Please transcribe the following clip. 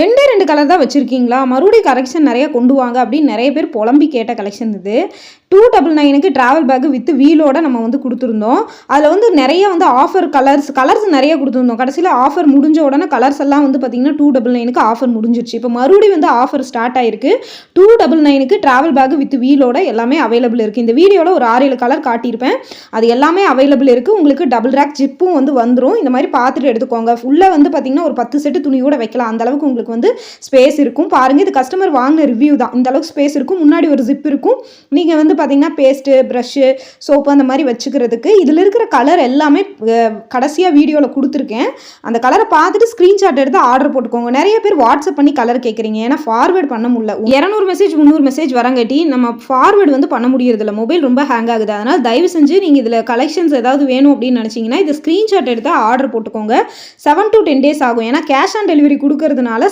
2 2 colour தான் வச்சுருக்கீங்களா? மறுபடியும் கலெக்ஷன் நிறைய கொண்டு வாங்க அப்படின்னு நிறைய பேர் புலம்பி கேட்ட கலெக்ஷன் இது. 299க்கு ட்ராவல் பேக் வித் வீலோட நம்ம வந்து கொடுத்துருந்தோம். அதில் வந்து நிறைய வந்து ஆஃபர் கலர்ஸ் நிறைய கொடுத்துருந்தோம். கடைசியில் ஆஃபர் முடிஞ்ச உடனே கலர்ஸ் எல்லாம் வந்து பார்த்தீங்கன்னா 299க்கு ஆஃபர் முடிஞ்சிருச்சு. இப்போ மறுபடியும் வந்து ஆஃபர் ஸ்டார்ட் ஆயிருக்கு. 299க்கு ட்ராவல் பேக் வித் வீலோட எல்லாமே அவைலபிள் இருக்குது. இந்த வீடியோவில் ஒரு 6-7 கலர் காட்டியிருப்பேன். அது எல்லாமே அவைலபிள் இருக்குது. உங்களுக்கு டபுள் ரேக் ஜிப்பும் வந்து வந்துடும். இந்த மாதிரி பார்த்துட்டு எடுத்துக்கோங்க. ஃபுல்லாக வந்து பார்த்தீங்கன்னா ஒரு 10 செட்டு துணி கூட வைக்கலாம். அந்த அளவுக்கு உங்களுக்கு வந்து ஸ்பேஸ் இருக்கும். பாருங்கள், இது கஸ்டமர் வாங்கின ரிவ்யூ தான். இந்த அளவுக்கு ஸ்பேஸ் இருக்கும். முன்னாடி ஒரு ஜிப் இருக்கும். நீங்கள் வந்து பார்த்தீங்கன்னா பேஸ்ட்டு, ப்ரஷ்ஷு, சோப்பு அந்த மாதிரி வச்சுக்கிறதுக்கு. இதில் இருக்கிற கலர் எல்லாமே கடைசியாக வீடியோவில் கொடுத்துருக்கேன். அந்த கலரை பார்த்துட்டு ஸ்க்ரீன்ஷாட் எடுத்து ஆர்டர் போட்டுக்கோங்க. நிறைய பேர் வாட்ஸ்அப் பண்ணி கலர் கேட்குறீங்க. ஏன்னா ஃபார்வேர்ட் பண்ண முடியல. 200 மெசேஜ் 300 மெசேஜ் வரங்காட்டி நம்ம ஃபார்வேர்டு வந்து பண்ண முடியறதில்ல. மொபைல் ரொம்ப ஹேங் ஆகுது. அதனால் தயவு செஞ்சு நீங்கள் இதில் கலெக்ஷன்ஸ் ஏதாவது வேணும் அப்படின்னு நினச்சிங்கன்னா இதை ஸ்க்ரீன்ஷாட் எடுத்து ஆர்டர் போட்டுக்கோங்க. 7 to 10 days ஆகும். ஏன்னா கேஷ் ஆன் டெலிவரி கொடுக்கறதுனால